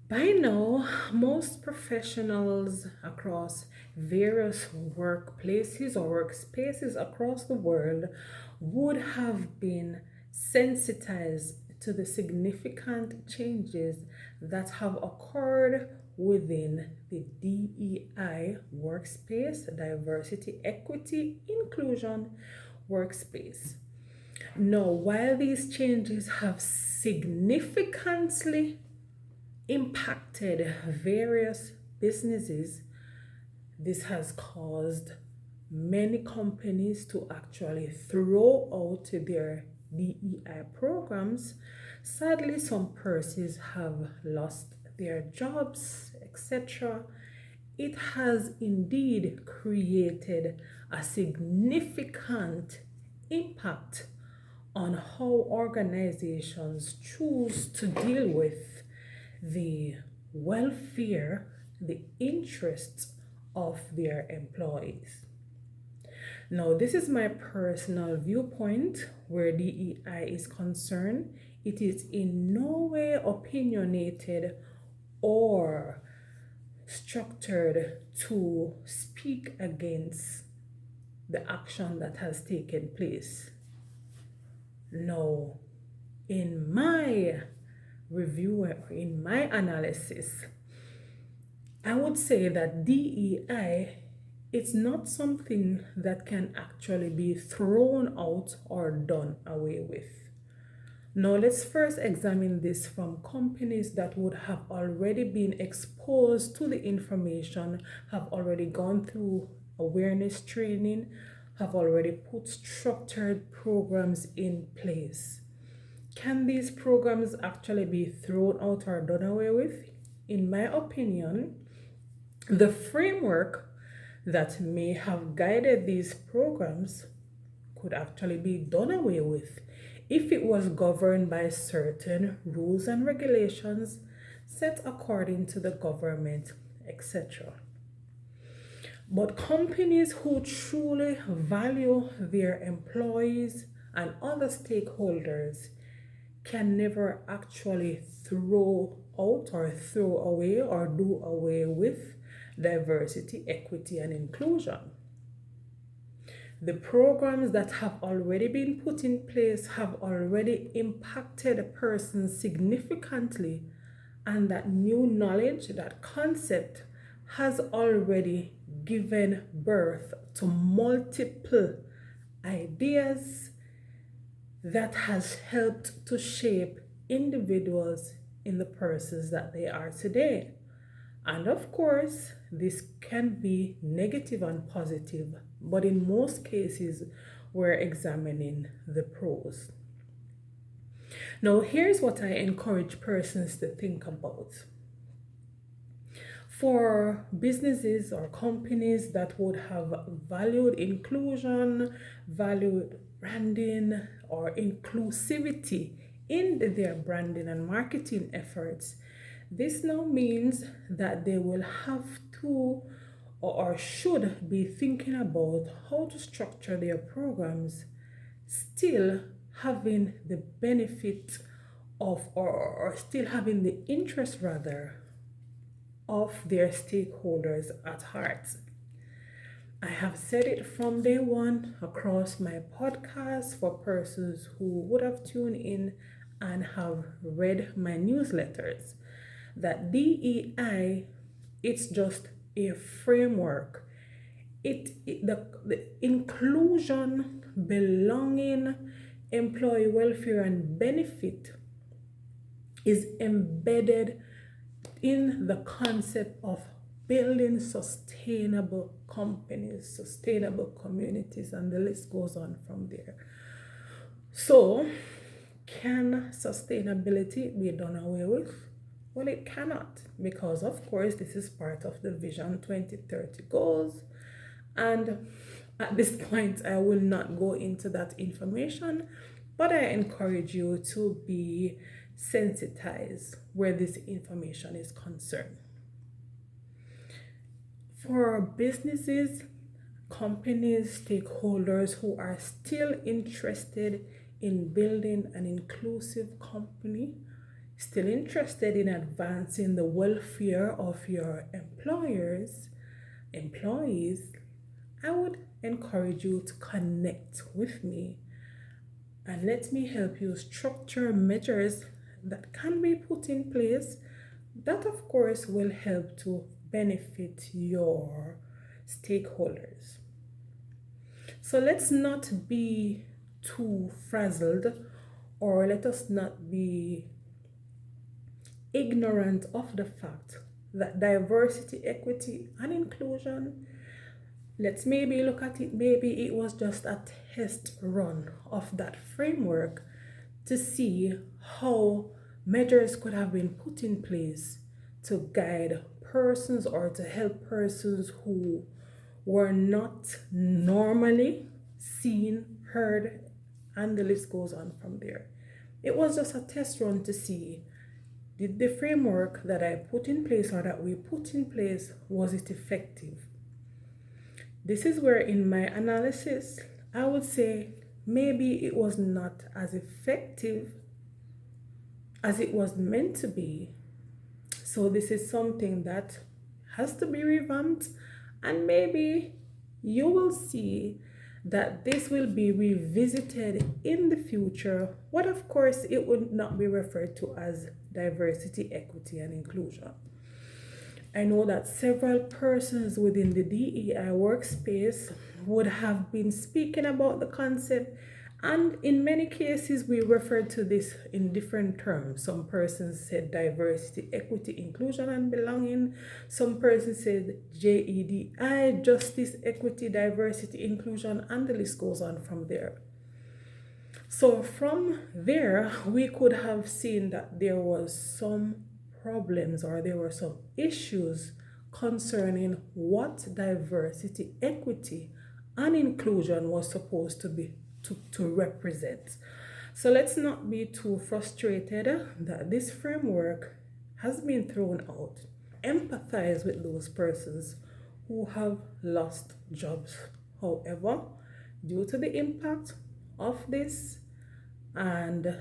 By now, most professionals across various workplaces or workspaces across the world would have been sensitized to the significant changes that have occurred within the DEI workspace, diversity, equity, inclusion workspace. Now, while these changes have significantly impacted various businesses, this has caused many companies to actually throw out their DEI programs. Sadly, some persons have lost their jobs, etc. It has indeed created a significant impact on how organizations choose to deal with the welfare, the interests of their employees. Now, this is my personal viewpoint where DEI is concerned. It is in no way opinionated or structured to speak against the action that has taken place. No, in my review or in my analysis, I would say that DEI, it's not something that can actually be thrown out or done away with. Now, let's first examine this from companies that would have already been exposed to the information, have already gone through awareness training, have already put structured programs in place. Can these programs actually be thrown out or done away with? In my opinion, the framework that may have guided these programs could actually be done away with if it was governed by certain rules and regulations set according to the government, etc. But companies who truly value their employees and other stakeholders can never actually throw out or throw away or do away with diversity, equity, and inclusion. The programs that have already been put in place have already impacted persons significantly, and that new knowledge, that concept, has already given birth to multiple ideas that has helped to shape individuals in the persons that they are today. And of course, this can be negative and positive, but in most cases, we're examining the pros. Now, here's what I encourage persons to think about. For businesses or companies that would have valued inclusion, valued branding, or inclusivity in their branding and marketing efforts, this now means that they will have to or should be thinking about how to structure their programs, still having the benefit of, or still having the interest rather, of their stakeholders at heart. I have said it from day one across my podcast for persons who would have tuned in and have read my newsletters that DEI, it's just a framework. The inclusion, belonging, employee welfare, and benefit is embedded in the concept of building sustainable companies, sustainable communities, and the list goes on from there. So, can sustainability be done away with? Well, it cannot, because of course this is part of the Vision 2030 goals. And at this point, I will not go into that information, but I encourage you to be sensitized where this information is concerned. For businesses, companies, stakeholders who are still interested in building an inclusive company, still interested in advancing the welfare of your employees, I would encourage you to connect with me and let me help you structure measures that can be put in place that, of course, will help to benefit your stakeholders. So let's not be too frazzled, or let us not be ignorant of the fact that diversity, equity, and inclusion, let's maybe look at it, maybe it was just a test run of that framework to see how measures could have been put in place to guide persons or to help persons who were not normally seen, heard, and the list goes on from there. It was just a test run to see, did the framework that I put in place or that we put in place, was it effective? This is where in my analysis, I would say maybe it was not as effective as it was meant to be. So this is something that has to be revamped, and maybe you will see that this will be revisited in the future, but of course it would not be referred to as diversity, equity, and inclusion. I know that several persons within the DEI workspace would have been speaking about the concept, and in many cases we refer to this in different terms. Some persons said diversity, equity, inclusion, and belonging. Some persons said JEDI, justice, equity, diversity, inclusion, and the list goes on from there. So from there, we could have seen that there was some problems, or there were some issues concerning what diversity, equity, and inclusion was supposed to be to represent. So let's not be too frustrated that this framework has been thrown out. Empathize with those persons who have lost jobs. However, due to the impact of this, and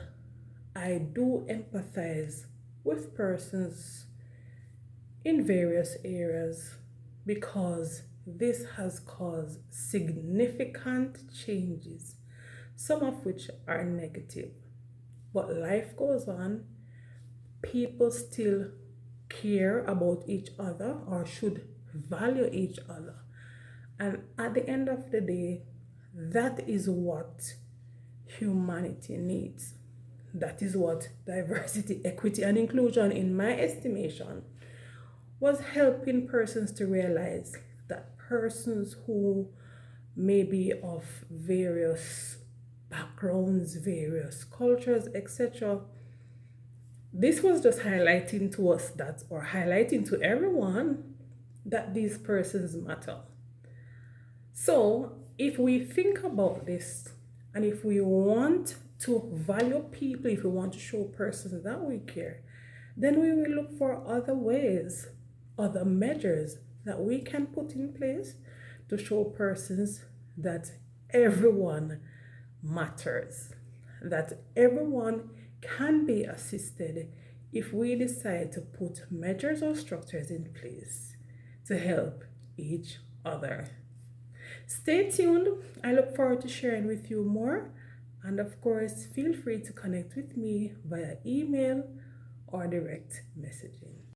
I do empathize with persons in various areas, because this has caused significant changes, some of which are negative. But life goes on. People still care about each other, or should value each other. And at the end of the day, that is what humanity needs. That is what diversity, equity, and inclusion, in my estimation, was helping persons to realize that persons who may be of various backgrounds, various cultures, etc., this was just highlighting to us that, or highlighting to everyone, that these persons matter. So if we think about this, and if we want to value people, if we want to show persons that we care, then we will look for other ways, other measures that we can put in place to show persons that everyone matters, that everyone can be assisted if we decide to put measures or structures in place to help each other. Stay tuned. I look forward to sharing with you more. And of course, feel free to connect with me via email or direct message.